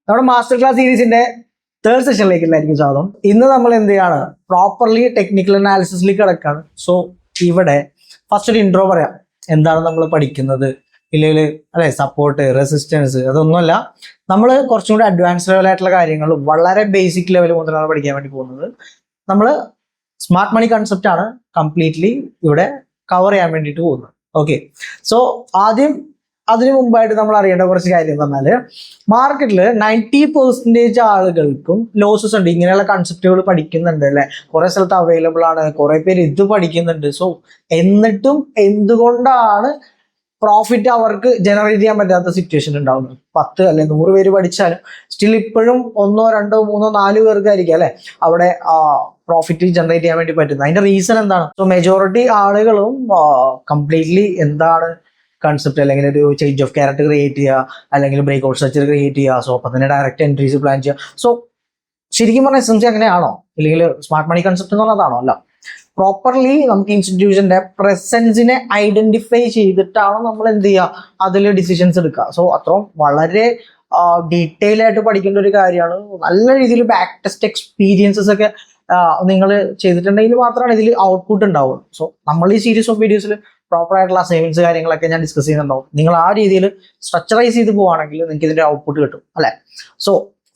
നമ്മുടെ master class സീരീസിന്റെ third സെഷനിലേക്ക് എല്ലാവർക്കും സ്വാഗതം. ഇന്ന് നമ്മൾ എന്ത് ചെയ്യാണ്, പ്രോപ്പർലി ടെക്നിക്കൽ അനാലിസിസിലേക്ക് കിടക്കാണ്. സോ ഇവിടെ ഫസ്റ്റ് ഒരു ഇൻട്രോ പറയാം, എന്താണ് നമ്മൾ പഠിക്കുന്നത്, ഇല്ലെങ്കിൽ അല്ലെ സപ്പോർട്ട്, റെസിസ്റ്റൻസ്, അതൊന്നുമല്ല. നമ്മൾ കുറച്ചും കൂടി അഡ്വാൻസ് ലെവലായിട്ടുള്ള കാര്യങ്ങൾ വളരെ ബേസിക് ലെവൽ മുതലാണ് പഠിക്കാൻ വേണ്ടി പോകുന്നത്. നമ്മൾ സ്മാർട്ട് മണി കൺസെപ്റ്റ് ആണ് കംപ്ലീറ്റ്ലി ഇവിടെ കവർ ചെയ്യാൻ വേണ്ടിയിട്ട് പോകുന്നത്. ഓക്കെ, സോ ആദ്യം അതിനു മുമ്പായിട്ട് നമ്മൾ അറിയേണ്ട കുറച്ച് കാര്യം എന്ന് പറഞ്ഞാൽ, മാർക്കറ്റിൽ 90% ആളുകൾക്കും ലോസസ് ഉണ്ട്. ഇങ്ങനെയുള്ള കൺസെപ്റ്റുകൾ പഠിക്കുന്നുണ്ട് അല്ലെ, കുറെ സ്ഥലത്ത് അവൈലബിൾ ആണ്, കുറെ പേര് ഇത് പഠിക്കുന്നുണ്ട്. സോ എന്നിട്ടും എന്തുകൊണ്ടാണ് പ്രോഫിറ്റ് അവർക്ക് ജനറേറ്റ് ചെയ്യാൻ പറ്റാത്ത സിറ്റുവേഷൻ ഉണ്ടാവുന്നത്? 10 അല്ലെ 100 പേര് പഠിച്ചാലും സ്റ്റിൽ ഇപ്പോഴും 1, 2, 3, 4 പേർക്കായിരിക്കും അല്ലെ അവിടെ പ്രോഫിറ്റ് ജനറേറ്റ് ചെയ്യാൻ വേണ്ടി പറ്റുന്നത്. അതിന്റെ റീസൺ എന്താണ്? സോ മെജോറിറ്റി ആളുകളും കംപ്ലീറ്റ്ലി എന്താണ് കൺസെപ്റ്റ്, അല്ലെങ്കിൽ ഒരു ചേഞ്ച് ഓഫ് ക്യാരക്ടർ ക്രിയേറ്റ് ചെയ്യുക, അല്ലെങ്കിൽ ബ്രേക്ക് ഔട്ട് സ്ട്രക്ചർ ക്രിയേറ്റ് ചെയ്യുക. സോ അപ്പം തന്നെ ഡയറക്റ്റ് എൻട്രീസ് പ്ലാൻ ചെയ്യുക. സോ ശരിക്കും പറഞ്ഞാൽ എസ്എംസി അങ്ങനെയാണോ, ഇല്ലെങ്കിൽ സ്മാർട്ട് മണി കൺസെപ്റ്റ് എന്ന് പറഞ്ഞതാണോ? അല്ല, പ്രോപ്പർലി നമുക്ക് ഇൻസ്റ്റിറ്റ്യൂഷന്റെ പ്രസൻസിനെ ഐഡന്റിഫൈ ചെയ്തിട്ടാണ് നമ്മൾ എന്ത് ചെയ്യുക, അതിൽ ഡിസിഷൻസ് എടുക്കുക. സോ അത്രയും വളരെ ഡീറ്റെയിൽ ആയിട്ട് പഠിക്കേണ്ട ഒരു കാര്യമാണ്. നല്ല രീതിയിൽ ബാക്ക് ടെസ്റ്റ് എക്സ്പീരിയൻസസ് ഒക്കെ നിങ്ങൾ ചെയ്തിട്ടുണ്ടെങ്കിൽ മാത്രമാണ് ഇതിൽ ഔട്ട്പുട്ട് ഉണ്ടാവുക. സോ നമ്മൾ ഈ സീരീസ് ഓഫ് വീഡിയോസിൽ പ്രോപ്പർ ആയിട്ടുള്ള അസൈൻമെന്റ്സ് കാര്യങ്ങളൊക്കെ ഞാൻ ഡിസ്കസ് ചെയ്യുന്നുണ്ടാവും. നിങ്ങൾ ആ രീതിയിൽ സ്ട്രക്ചറൈസ് ചെയ്ത് പോവുകയാണെങ്കിൽ നിങ്ങൾക്ക് ഇതിന്റെ ഔട്ട്പുട്ട് കിട്ടും അല്ലെ. സോ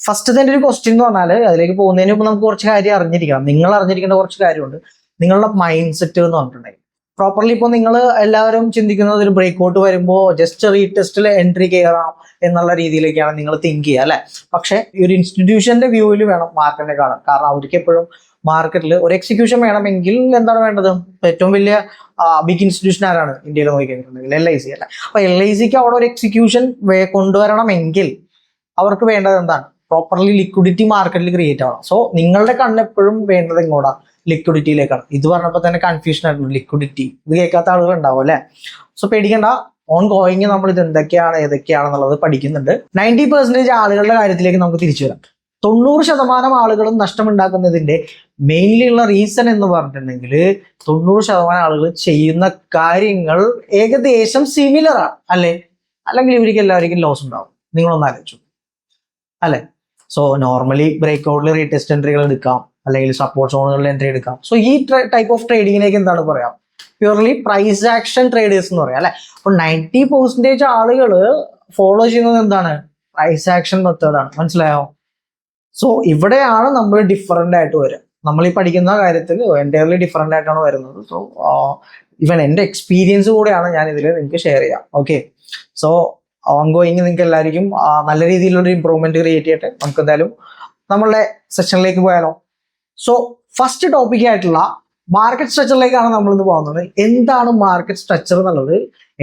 ഫസ്റ്റ് തന്നെ ഒരു ക്വസ്റ്റ്യൻ എന്ന് പറഞ്ഞാൽ, അതിലേക്ക് പോകുന്നതിന് മുമ്പ് നമുക്ക് കുറച്ച് കാര്യം അറിഞ്ഞിരിക്കണം. നിങ്ങൾ അറിഞ്ഞിരിക്കേണ്ട കുറച്ച് കാര്യമുണ്ട്. നിങ്ങളുടെ മൈൻഡ് സെറ്റ് എന്ന് പറഞ്ഞിട്ടുണ്ടെങ്കിൽ പ്രോപ്പർലി ഇപ്പോൾ നിങ്ങൾ എല്ലാവരും ചിന്തിക്കുന്നത് ഒരു ബ്രേക്ക് ഔട്ട് വരുമ്പോൾ ജസ്റ്റ് റീടെസ്റ്റിൽ എൻട്രി കയറാം എന്നുള്ള രീതിയിലേക്കാണ് നിങ്ങൾ തിങ്ക് ചെയ്യുക അല്ലെ. പക്ഷെ ഈ ഒരു ഇൻസ്റ്റിറ്റ്യൂഷന്റെ വ്യൂവിൽ വേണം മാർക്കറ്റിനെ കാണാൻ. കാരണം അവർക്ക് എപ്പോഴും മാർക്കറ്റിൽ ഒരു എക്സിക്യൂഷൻ വേണമെങ്കിൽ എന്താണ് വേണ്ടത്? ഏറ്റവും വലിയ ബിഗ് ഇൻസ്റ്റിറ്റ്യൂഷൻ ആരാണ് ഇന്ത്യയിൽ നോക്കിക്കഴിഞ്ഞിട്ടുണ്ടെങ്കിൽ? LIC അല്ലെ. അപ്പൊ LICക്ക് അവിടെ ഒരു എക്സിക്യൂഷൻ കൊണ്ടുവരണമെങ്കിൽ അവർക്ക് വേണ്ടത് എന്താണ്? പ്രോപ്പർലി ലിക്വിഡിറ്റി മാർക്കറ്റിൽ ക്രിയേറ്റ് ആവണം. സോ നിങ്ങളുടെ കണ്ണെപ്പോഴും വേണ്ടത് എങ്ങോട്ടാ? ലിക്വിഡിറ്റിയിലേക്കാണ്. ഇത് പറഞ്ഞപ്പോൾ തന്നെ കൺഫ്യൂഷൻ ആയിരുന്നു, ലിക്വിഡിറ്റി. ഇത് കേൾക്കാത്ത ആളുകൾ ഉണ്ടാവും അല്ലെ. സോ പേടിക്കേണ്ട, ഓൺ ഗോയിങ് നമ്മൾ ഇത് എന്തൊക്കെയാണ് ഏതൊക്കെയാണെന്നുള്ളത് പഠിക്കുന്നുണ്ട്. 90% ആളുകളുടെ കാര്യത്തിലേക്ക് നമുക്ക് തിരിച്ചു വരാം. 90% ആളുകളും നഷ്ടമുണ്ടാക്കുന്നതിന്റെ മെയിൻലി ഉള്ള റീസൺ എന്ന് പറഞ്ഞിട്ടുണ്ടെങ്കിൽ 90% ആളുകൾ ചെയ്യുന്ന കാര്യങ്ങൾ ഏകദേശം സിമിലർ ആണ് അല്ലെ. അല്ലെങ്കിൽ ഇവർക്ക് എല്ലാവർക്കും ലോസ് ഉണ്ടാവും. നിങ്ങളൊന്ന് ആലോചിച്ചു അല്ലെ. സോ നോർമലി ബ്രേക്ക് ഔട്ടിൽ റീടെസ്റ്റ് എൻട്രികൾ എടുക്കാം, അല്ലെങ്കിൽ സപ്പോർട്ട് സോണുകളിൽ എൻട്രി എടുക്കാം. സോ ഈ ടൈപ്പ് ഓഫ് ട്രേഡിങ്ങിലേക്ക് എന്താണ് പറയാം? പ്യൂർലി പ്രൈസ് ആക്ഷൻ ട്രേഡേഴ്സ് എന്ന് പറയാം അല്ലെ. അപ്പോൾ 90% ആളുകൾ ഫോളോ ചെയ്യുന്നത് എന്താണ്? പ്രൈസ് ആക്ഷൻ മെത്തേഡാണ്. മനസ്സിലായോ? സോ ഇവിടെയാണ് നമ്മൾ ഡിഫറെന്റ് ആയിട്ട് വരിക. നമ്മൾ ഈ പഠിക്കുന്ന കാര്യത്തിൽ എൻ്റയർലി ഡിഫറെന്റ് ആയിട്ടാണ് വരുന്നത്. സോ ഇവൻ എൻ്റെ എക്സ്പീരിയൻസ് കൂടെയാണ് ഞാൻ ഇതിൽ നിങ്ങൾക്ക് ഷെയർ ചെയ്യാം. ഓക്കെ, സോ ഓൺ ഗോയിങ് നിങ്ങൾക്ക് എല്ലാവർക്കും നല്ല രീതിയിലുള്ള ഇമ്പ്രൂവ്മെന്റ് ക്രിയേറ്റ് ചെയ്യട്ടെ. നമുക്ക് എന്തായാലും നമ്മളുടെ സെഷനിലേക്ക് പോയാലോ. സോ ഫസ്റ്റ് ടോപ്പിക് ആയിട്ടുള്ള മാർക്കറ്റ് സ്ട്രക്ചറിലേക്കാണ് നമ്മളിന്ന് പോകുന്നത്. എന്താണ് മാർക്കറ്റ് സ്ട്രക്ചർ എന്നുള്ളത്,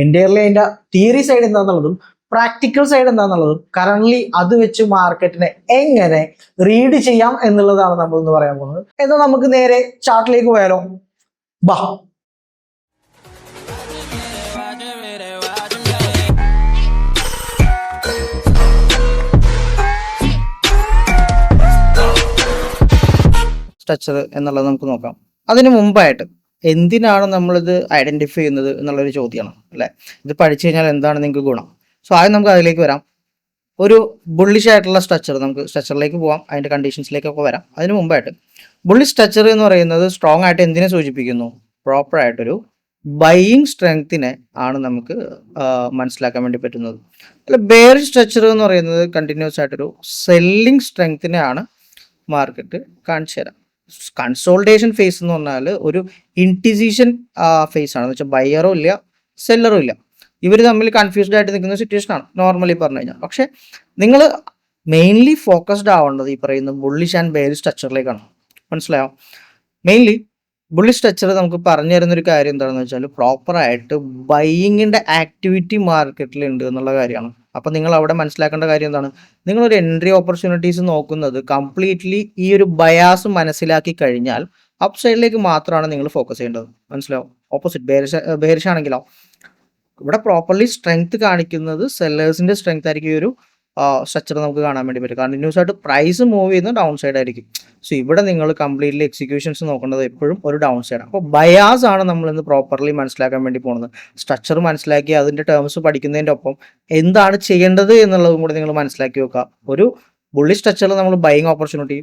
എൻ്റയർലി അതിന്റെ തിയറി സൈഡ് എന്താണെന്നുള്ളതും പ്രാക്ടിക്കൽ സൈഡ് എന്താണെന്നുള്ളതും കറന്റ്ലി അത് വെച്ച് മാർക്കറ്റിനെ എങ്ങനെ റീഡ് ചെയ്യാം എന്നുള്ളതാണ് നമ്മൾ ഇന്ന് പറയാൻ പോകുന്നത്. എന്നാൽ നമുക്ക് നേരെ ചാർട്ടിലേക്ക് പോയാലോ. ബാ, സ്ട്രക്ചർ എന്നുള്ളത് നമുക്ക് നോക്കാം. അതിന് മുമ്പായിട്ട് എന്തിനാണ് നമ്മളിത് ഐഡന്റിഫൈ ചെയ്യുന്നത് എന്നുള്ളൊരു ചോദ്യമാണ് അല്ലെ. ഇത് പഠിച്ചു കഴിഞ്ഞാൽ എന്താണ് നിങ്ങൾക്ക് ഗുണം? സോ ആദ്യം നമുക്ക് അതിലേക്ക് വരാം. ഒരു ബുള്ളിഷ് ആയിട്ടുള്ള സ്ട്രക്ചർ, നമുക്ക് സ്ട്രക്ചറിലേക്ക് പോകാം, അതിന്റെ കണ്ടീഷൻസിലേക്കൊക്കെ വരാം. അതിന് മുമ്പായിട്ട് ബുള്ളിഷ് സ്ട്രക്ചർ എന്ന് പറയുന്നത് സ്ട്രോങ് ആയിട്ട് എന്തിനെ സൂചിപ്പിക്കുന്നു? പ്രോപ്പർ ആയിട്ടൊരു ബൈയിങ് സ്ട്രെങ്ത്തിനെ ആണ് നമുക്ക് മനസ്സിലാക്കാൻ വേണ്ടി പറ്റുന്നത്. അല്ല, ബെയറിഷ് സ്ട്രക്ചർ എന്ന് പറയുന്നത് കണ്ടിന്യൂസ് ആയിട്ടൊരു സെല്ലിംഗ് സ്ട്രെങ്ത്തിനെയാണ് മാർക്കറ്റ് കാണിച്ചു തരാം. കൺസോൾട്ടേഷൻ ഫേസ് എന്ന് പറഞ്ഞാൽ ഒരു ഇൻഡിസിഷൻ ഫേസ് ആണ്. എന്ന് വെച്ചാൽ ബയറും ഇല്ല സെല്ലറും ഇല്ല, ഇവർ തമ്മിൽ കൺഫ്യൂസ്ഡ് ആയിട്ട് നിൽക്കുന്ന സിറ്റുവേഷൻ ആണ് നോർമലി പറഞ്ഞു കഴിഞ്ഞാൽ. പക്ഷെ നിങ്ങൾ മെയിൻലി ഫോക്കസ്ഡ് ആവേണ്ടത് ഈ പറയുന്ന ബുള്ളിഷ് ആൻഡ് ബെയറിഷ് സ്ട്രക്ചറിലേക്കാണ്. മനസ്സിലായോ? മെയിൻലി ബുള്ളിഷ് സ്ട്രക്ചർ നമുക്ക് പറഞ്ഞു തരുന്നൊരു കാര്യം എന്താണെന്ന് വെച്ചാൽ, പ്രോപ്പറായിട്ട് ബൈയിങ്ങിന്റെ ആക്ടിവിറ്റി മാർക്കറ്റിൽ ഉണ്ട് എന്നുള്ള കാര്യമാണ്. അപ്പം നിങ്ങൾ അവിടെ മനസ്സിലാക്കേണ്ട കാര്യം എന്താണ്? നിങ്ങളൊരു എൻട്രി ഓപ്പർച്യൂണിറ്റീസ് നോക്കുന്നത് കംപ്ലീറ്റ്ലി ഈ ഒരു ബയാസ് മനസ്സിലാക്കി കഴിഞ്ഞാൽ അപ്പ് സൈഡിലേക്ക് മാത്രമാണ് നിങ്ങൾ ഫോക്കസ് ചെയ്യേണ്ടത്. മനസ്സിലാവും? ഓപ്പോസിറ്റ് ബെയറിഷ് ആണെങ്കിലോ ഇവിടെ പ്രോപ്പർലി സ്ട്രെങ്ത് കാണിക്കുന്നത് സെല്ലേഴ്സിന്റെ സ്ട്രെങ്ത് ആയിരിക്കും ഈ ഒരു സ്ട്രക്ചർ നമുക്ക് കാണാൻ വേണ്ടി പറ്റും. കണ്ടിന്യൂസ് ആയിട്ട് പ്രൈസ് മൂവ് ചെയ്യുന്നത് ഡൗൺ സൈഡ് ആയിരിക്കും. സോ ഇവിടെ നിങ്ങൾ കംപ്ലീറ്റ്ലി എക്സിക്യൂഷൻസ് നോക്കേണ്ടത് എപ്പോഴും ഒരു ഡൗൺ സൈഡ്. അപ്പോൾ ബയാസ് ആണ് നമ്മൾ ഇന്ന് പ്രോപ്പർലി മനസ്സിലാക്കാൻ വേണ്ടി പോകുന്നത്. സ്ട്രക്ചർ മനസ്സിലാക്കി അതിന്റെ ടേംസ് പഠിക്കുന്നതിൻ്റെ ഒപ്പം എന്താണ് ചെയ്യേണ്ടത് എന്നുള്ളതും കൂടി നിങ്ങൾ മനസ്സിലാക്കി വെക്കുക. ഒരു ബുള്ളിഷ് സ്ട്രക്ചറിൽ നമ്മൾ ബൈയിങ് ഓപ്പർച്യൂണിറ്റി,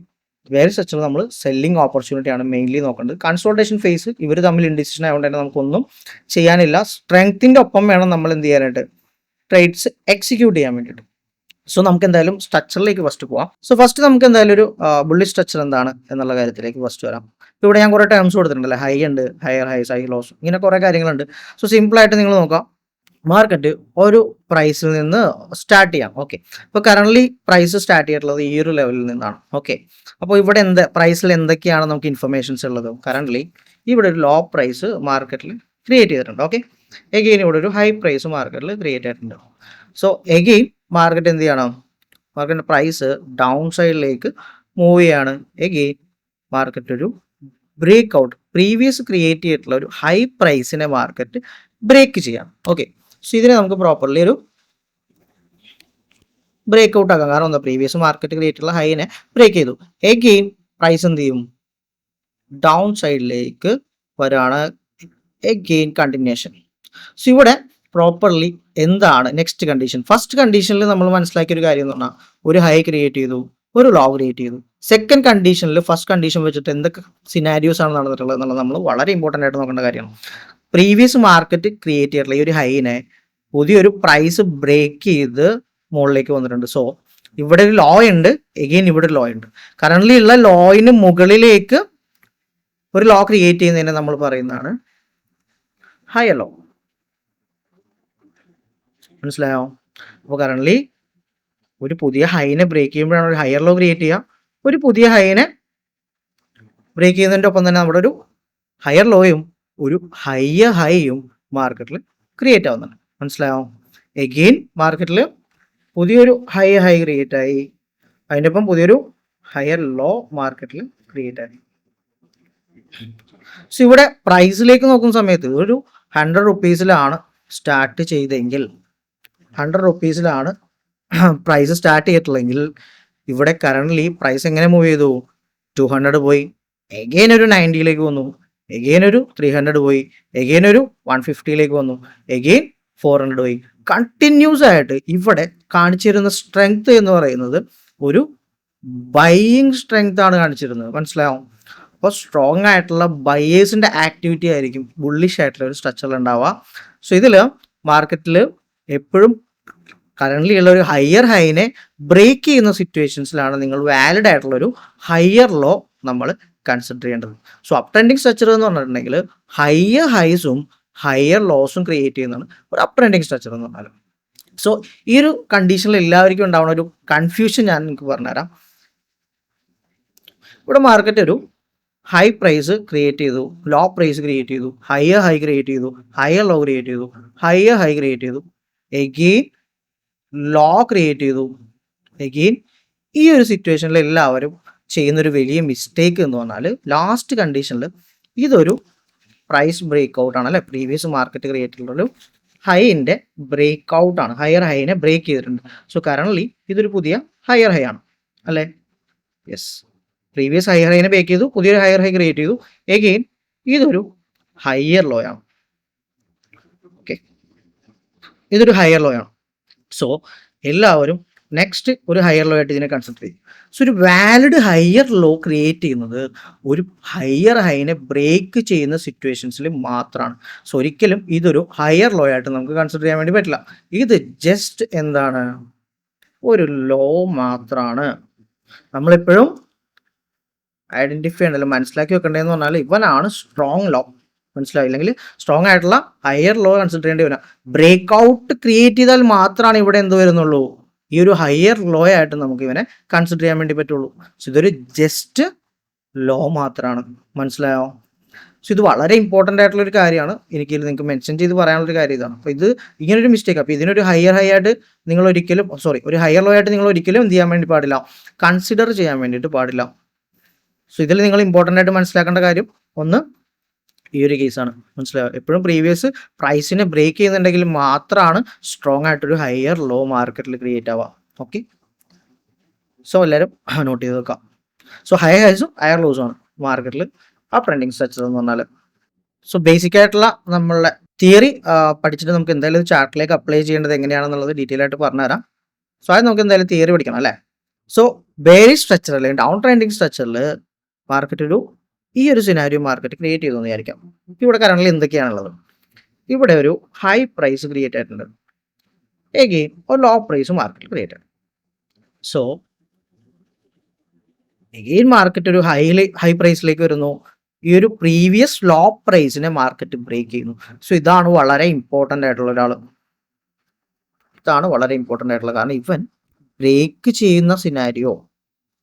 വേറെ സ്ട്രക്ചറിൽ നമ്മൾ സെല്ലിംഗ് ഓപ്പർച്യൂണിറ്റിയാണ് മെയിൻലി നോക്കേണ്ടത്. കൺസോൾട്ടേഷൻ ഫേസ് ഇവർ തമ്മിൽ ഇൻഡിസിഷൻ ആയതുകൊണ്ട് തന്നെ നമുക്കൊന്നും ചെയ്യാനില്ല. സ്ട്രെങ്ത്തിന്റെ ഒപ്പം വേണം നമ്മൾ എന്ത് ചെയ്യാനായിട്ട്, ട്രേഡ്സ് എക്സിക്യൂട്ട് ചെയ്യാൻ വേണ്ടിയിട്ട്. സോ നമുക്ക് എന്തായാലും സ്ട്രക്ചറിലേക്ക് ഫസ്റ്റ് പോവാം. സോ ഫസ്റ്റ് നമുക്ക് എന്തായാലും ഒരു ബുള്ളിഷ് സ്ട്രക്ചർ എന്താണ് എന്നുള്ള കാര്യത്തിലേക്ക് ഫസ്റ്റ് വരാം. ഇവിടെ ഞാൻ കുറേ ടേംസ് കൊടുത്തിട്ടുണ്ടല്ലേ, ഹൈ ഉണ്ട്, ഹയർ ഹൈസ്, ഹൈ ലോസ്, ഇങ്ങനെ കുറേ കാര്യങ്ങളുണ്ട്. സോ സിമ്പിളായിട്ട് നിങ്ങൾ നോക്കാം, മാർക്കറ്റ് ഒരു പ്രൈസിൽ നിന്ന് സ്റ്റാർട്ട് ചെയ്യാം. ഓക്കെ, ഇപ്പോൾ കറണ്ട്ലി പ്രൈസ് സ്റ്റാർട്ട് ചെയ്തിട്ടുള്ളത് ഈ ഒരു ലെവലിൽ നിന്നാണ്. ഓക്കെ, അപ്പോൾ ഇവിടെ പ്രൈസിൽ എന്തൊക്കെയാണ് നമുക്ക് ഇൻഫർമേഷൻസ് ഉള്ളത്? കറണ്ട്ലി ഇവിടെ ഒരു ലോ പ്രൈസ് മാർക്കറ്റിൽ ക്രിയേറ്റ് ചെയ്തിട്ടുണ്ട്. ഓക്കെ, എഗെയിൻ ഇവിടെ ഒരു ഹൈ പ്രൈസ് മാർക്കറ്റിൽ ക്രിയേറ്റ് ചെയ്തിട്ടുണ്ട്. സോ എഗെയിൻ മാർക്കറ്റ് എന്ത് ചെയ്യണം, മാർക്കറ്റിൻ്റെ പ്രൈസ് ഡൗൺ സൈഡിലേക്ക് മൂവ് ചെയ്യാണ്. എഗെയിൻ മാർക്കറ്റ് ഒരു ബ്രേക്ക് ഔട്ട്, പ്രീവിയസ് ക്രിയേറ്റ് ചെയ്തിട്ടുള്ള ഒരു ഹൈ പ്രൈസിനെ മാർക്കറ്റ് ബ്രേക്ക് ചെയ്യാം. ഓക്കെ, സോ ഇതിനെ നമുക്ക് പ്രോപ്പർലി ഒരു ബ്രേക്ക് ഔട്ട് ആക്കാം. കാരണം എന്താ, പ്രീവിയസ് മാർക്കറ്റ് ക്രിയേറ്റ് ചെയ്തിട്ടുള്ള ഹൈനെ ബ്രേക്ക് ചെയ്തു. എഗെയിൻ പ്രൈസ് എന്ത് ചെയ്യും, ഡൗൺ സൈഡിലേക്ക് വരാണ്. Again continuation. സോ ഇവിടെ പ്രോപ്പർലി എന്താണ് നെക്സ്റ്റ് കണ്ടീഷൻ? ഫസ്റ്റ് കണ്ടീഷനിൽ നമ്മൾ മനസ്സിലാക്കിയ ഒരു കാര്യം എന്ന് പറഞ്ഞാൽ ഒരു ഹൈ ക്രിയേറ്റ് ചെയ്തു, ഒരു ലോ ക്രിയേറ്റ് ചെയ്തു. സെക്കൻഡ് കണ്ടീഷനിൽ ഫസ്റ്റ് കണ്ടീഷൻ വെച്ചിട്ട് എന്തൊക്കെ സിനാരിയോസ് ആണ് നടന്നിട്ടുള്ളത് എന്നുള്ളത് നമ്മൾ വളരെ ഇമ്പോർട്ടൻ്റ് ആയിട്ട് നോക്കേണ്ട കാര്യമാണ്. പ്രീവിയസ് മാർക്കറ്റ് ക്രിയേറ്റ് ചെയ്തിട്ടുള്ള ഈ ഒരു ഹൈനെ പുതിയൊരു പ്രൈസ് ബ്രേക്ക് ചെയ്ത് മുകളിലേക്ക് വന്നിട്ടുണ്ട്. സോ ഇവിടെ ഒരു ലോ ഉണ്ട്, എഗെയിൻ ഇവിടെ ഒരു ലോ ഉണ്ട്. കറണ്ട്ലി ഉള്ള ലോയിന് മുകളിലേക്ക് ഒരു ലോ ക്രിയേറ്റ് ചെയ്യുന്നതിനെ നമ്മൾ പറയുന്നതാണ് ഹയർ ലോ. മനസ്സിലായോ? അപ്പോൾ കറണ്ട്ലി ഒരു പുതിയ ഹൈനെ ബ്രേക്ക് ചെയ്യുമ്പോഴാണ് ഒരു ഹയർ ലോ ക്രിയേറ്റ് ചെയ്യുക. ഒരു പുതിയ ഹൈനെ ബ്രേക്ക് ചെയ്യുന്നതിൻ്റെ ഒപ്പം തന്നെ നമ്മുടെ ഒരു ഹയർ ലോയും ഒരു ഹയർ ഹൈയും മാർക്കറ്റിൽ ക്രിയേറ്റ് ആവുന്നുണ്ട്. മനസ്സിലായോ? എഗെയിൻ മാർക്കറ്റിൽ പുതിയൊരു ഹൈ ക്രിയേറ്റ് ആയി, അതിൻ്റെ ഒപ്പം പുതിയൊരു ഹയർ ലോ മാർക്കറ്റിൽ ക്രിയേറ്റ് ആയി. സോ ഇവിടെ പ്രൈസിലേക്ക് നോക്കുന്ന സമയത്ത് ഒരു 100 റുപ്പീസിലാണ് സ്റ്റാർട്ട് ചെയ്തെങ്കിൽ, 100 റുപ്പീസിലാണ് പ്രൈസ് സ്റ്റാർട്ട് ചെയ്തിട്ടുള്ളെങ്കിൽ ഇവിടെ കറണ്ട്ലി പ്രൈസ് എങ്ങനെ മൂവ് ചെയ്തു? 200 പോയി, എഗെയിൻ ഒരു 90ലേക്ക് വന്നു, എഗെയിൻ ഒരു 300 പോയി, എഗെയിൻ ഒരു 150ലേക്ക് വന്നു, എഗെയിൻ 400 പോയി. കണ്ടിന്യൂസ് ആയിട്ട് ഇവിടെ കാണിച്ചിരുന്ന സ്ട്രെങ്ത് എന്ന് പറയുന്നത് ഒരു ബൈയിങ് സ്ട്രെങ്ത് ആണ് കാണിച്ചിരുന്നത്. മനസ്സിലാവും? അപ്പോൾ സ്ട്രോങ് ആയിട്ടുള്ള ബയേഴ്സിൻ്റെ ആക്ടിവിറ്റി ആയിരിക്കും ബുള്ളിഷ് ആയിട്ടുള്ള ഒരു സ്ട്രക്ചറിൽ ഉണ്ടാവുക. സോ ഇതിൽ മാർക്കറ്റിൽ എപ്പോഴും കറണ്ട്ലി ഉള്ള ഒരു ഹയർ ഹൈനെ ബ്രേക്ക് ചെയ്യുന്ന സിറ്റുവേഷൻസിലാണ് നിങ്ങൾ വാലിഡ് ആയിട്ടുള്ള ഒരു ഹയർ ലോ നമ്മൾ കൺസിഡർ ചെയ്യേണ്ടത്. സോ അപ് ട്രെൻഡിങ് സ്ട്രക്ചർ എന്ന് പറഞ്ഞിട്ടുണ്ടെങ്കിൽ ഹയർ ഹൈസും ഹയർ ലോസും ക്രിയേറ്റ് ചെയ്യുന്നതാണ് ഒരു അപ് ട്രെൻഡിങ് സ്ട്രക്ചർ എന്ന് പറഞ്ഞാൽ. സോ ഈ ഒരു കണ്ടീഷനിൽ എല്ലാവർക്കും ഉണ്ടാവുന്ന ഒരു കൺഫ്യൂഷൻ ഞാൻ നിങ്ങൾക്ക് പറഞ്ഞുതരാം. ഇവിടെ മാർക്കറ്റ് ഒരു ഹൈ പ്രൈസ് ക്രിയേറ്റ് ചെയ്തു, ലോ പ്രൈസ് ക്രിയേറ്റ് ചെയ്തു, ഹയർ ഹൈ ക്രിയേറ്റ് ചെയ്തു, ഹയർ ലോ ക്രിയേറ്റ് ചെയ്തു, ഹയർ ഹൈ ക്രിയേറ്റ് ചെയ്തു, എഗെയിൻ ലോ ക്രിയേറ്റ് ചെയ്തു. എഗെയിൻ ഈ ഒരു സിറ്റുവേഷനിൽ എല്ലാവരും ചെയ്യുന്നൊരു വലിയ മിസ്റ്റേക്ക് എന്ന് പറഞ്ഞാൽ ലാസ്റ്റ് കണ്ടീഷനിൽ ഇതൊരു പ്രൈസ് ബ്രേക്ക് ഔട്ട് ആണ് അല്ലെ, പ്രീവിയസ് മാർക്കറ്റ് ക്രിയേറ്റ് ചെയ്തിട്ടുള്ളൊരു ഹൈൻ്റെ ബ്രേക്ക് ഔട്ട് ആണ്, ഹയർ ഹൈനെ ബ്രേക്ക് ചെയ്തിട്ടുണ്ട്. സോ കറണ്ട്ലി ഇതൊരു പുതിയ ഹയർ ഹൈ ആണ് അല്ലേ? യെസ്, പ്രീവിയസ് ഹയർ ഹൈനെ ബ്രേക്ക് ചെയ്തു, പുതിയൊരു ഹയർ ഹൈ ക്രിയേറ്റ് ചെയ്തു. എഗെയിൻ ഇതൊരു ഹയർ ലോ ആണ്. ഓക്കെ, ഇതൊരു ഹയർ ലോ ആണ്. സോ എല്ലാവരും നെക്സ്റ്റ് ഒരു ഹയർ ലോ ആയിട്ട് ഇതിനെ കൺസിഡർ ചെയ്യും. സോ ഒരു വാലിഡ് ഹയർ ലോ ക്രിയേറ്റ് ചെയ്യുന്നത് ഒരു ഹയർ ഹൈനെ ബ്രേക്ക് ചെയ്യുന്ന സിറ്റുവേഷൻസിൽ മാത്രമാണ്. സോ ഒരിക്കലും ഇതൊരു ഹയർ ലോ ആയിട്ട് നമുക്ക് കൺസിഡർ ചെയ്യാൻ വേണ്ടി പറ്റില്ല. ഇത് ജസ്റ്റ് എന്താണ്, ഒരു ലോ മാത്രമാണ്. നമ്മളെപ്പോഴും ഐഡന്റിഫൈ ചെയ്യണ്ടല്ലോ, മനസ്സിലാക്കി വെക്കേണ്ടതെന്ന് പറഞ്ഞാൽ ഇവനാണ് സ്ട്രോങ് ലോ. മനസ്സിലായില്ലെങ്കിൽ സ്ട്രോങ് ആയിട്ടുള്ള ഹയർ ലോ കൺസിഡർ ചെയ്യേണ്ടി വരാം. ബ്രേക്ക് ഔട്ട് ക്രിയേറ്റ് ചെയ്താൽ മാത്രമാണ് ഇവിടെ എന്ത് വരുന്നുള്ളൂ, ഈ ഒരു ഹയർ ലോ ആയിട്ട് നമുക്ക് ഇവനെ കൺസിഡർ ചെയ്യാൻ വേണ്ടി പറ്റുള്ളൂ. സോ ഇതൊരു ജസ്റ്റ് ലോ മാത്രമാണ്. മനസ്സിലായോ? സോ ഇത് വളരെ ഇമ്പോർട്ടൻ്റ് ആയിട്ടുള്ള ഒരു കാര്യമാണ്. എനിക്ക് നിങ്ങൾക്ക് മെൻഷൻ ചെയ്ത് പറയാനുള്ളൊരു കാര്യം ഇതാണ്. അപ്പോൾ ഇത് ഇങ്ങനൊരു മിസ്റ്റേക്ക്, അപ്പോൾ ഇതിനൊരു ഹയർ ഹൈ ആയിട്ട് നിങ്ങൾ ഒരിക്കലും ഒരു ഹയർ ലോ ആയിട്ട് നിങ്ങൾ ഒരിക്കലും എന്ത് ചെയ്യാൻ വേണ്ടി പാടില്ല, കൺസിഡർ ചെയ്യാൻ വേണ്ടിയിട്ട് പാടില്ല. സോ ഇതിൽ നിങ്ങൾ ഇമ്പോർട്ടൻ്റ് ആയിട്ട് മനസ്സിലാക്കേണ്ട കാര്യം ഒന്ന് ഈ ഒരു കേസാണ്. മനസ്സിലായോ? എപ്പോഴും പ്രീവിയസ് പ്രൈസിനെ ബ്രേക്ക് ചെയ്യുന്നുണ്ടെങ്കിൽ മാത്രമാണ് സ്ട്രോങ് ആയിട്ടൊരു ഹയർ ലോ മാർക്കറ്റിൽ ക്രിയേറ്റ് ആവുക. ഓക്കെ, സോ എല്ലാവരും നോട്ട് ചെയ്ത് വെക്കാം. സോ ഹയർ ഹൈസും ഹയർ ലോസും ആണ് മാർക്കറ്റിൽ ആ ട്രെൻഡിങ് സ്ട്രക്ചർ എന്ന് പറഞ്ഞാൽ. സോ ബേസിക് ആയിട്ടുള്ള നമ്മളുടെ തിയറി പഠിച്ചിട്ട് നമുക്ക് എന്തായാലും ചാർട്ടിലേക്ക് അപ്ലൈ ചെയ്യേണ്ടത് എങ്ങനെയാണെന്നുള്ളത് ഡീറ്റെയിൽ ആയിട്ട് പറഞ്ഞുതരാം. സോ അത് നമുക്ക് എന്തായാലും തിയറി പഠിക്കണം അല്ലേ? സോ ബെയറിഷ് സ്ട്രക്ചർ അല്ലെങ്കിൽ ഡൗൺ ട്രെൻഡിങ് സ്ട്രക്ചറിൽ മാർക്കറ്റ് ഈ ഒരു സിനാരിയോ മാർക്കറ്റ് ക്രിയേറ്റ് ചെയ്തു എന്ന് വിചാരിക്കാം. ഇവിടെ കറന്റ് എന്തൊക്കെയാണുള്ളത്? ഇവിടെ ഒരു ഹൈ പ്രൈസ് ക്രിയേറ്റ് ആയിട്ടുണ്ട്. എഗെയിൻ ഒരു ലോ പ്രൈസ് മാർക്കറ്റ് ക്രിയേറ്റ് ആയി. സോ എഗെയിൻ മാർക്കറ്റ് ഒരു ഹൈ പ്രൈസിലേക്ക് വരുന്നു. ഈ ഒരു പ്രീവിയസ് ലോ പ്രൈസിനെ മാർക്കറ്റ് ബ്രേക്ക് ചെയ്യുന്നു. സോ ഇതാണ് വളരെ ഇമ്പോർട്ടൻ്റ് ആയിട്ടുള്ള കാരണം ഇവൻ ബ്രേക്ക് ചെയ്യുന്ന സിനാരിയോ